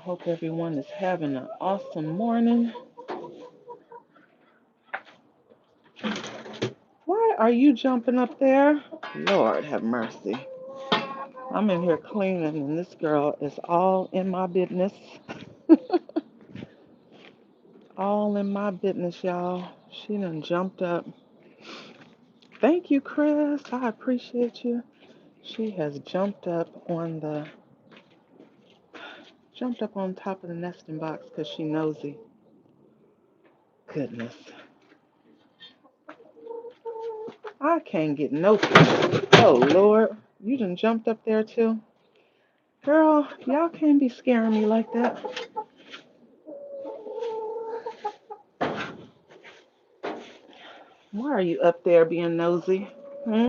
hope everyone is having an awesome morning. Why are you jumping up there? Lord have mercy. I'm in here cleaning and this girl is all in my business. All in my business, y'all. She done jumped up. Thank you, Chris. I appreciate you. She has jumped up on top of the nesting box because she nosy. Goodness. I can't get no peace. Oh, Lord. You done jumped up there, too? Girl, y'all can't be scaring me like that. Why are you up there being nosy?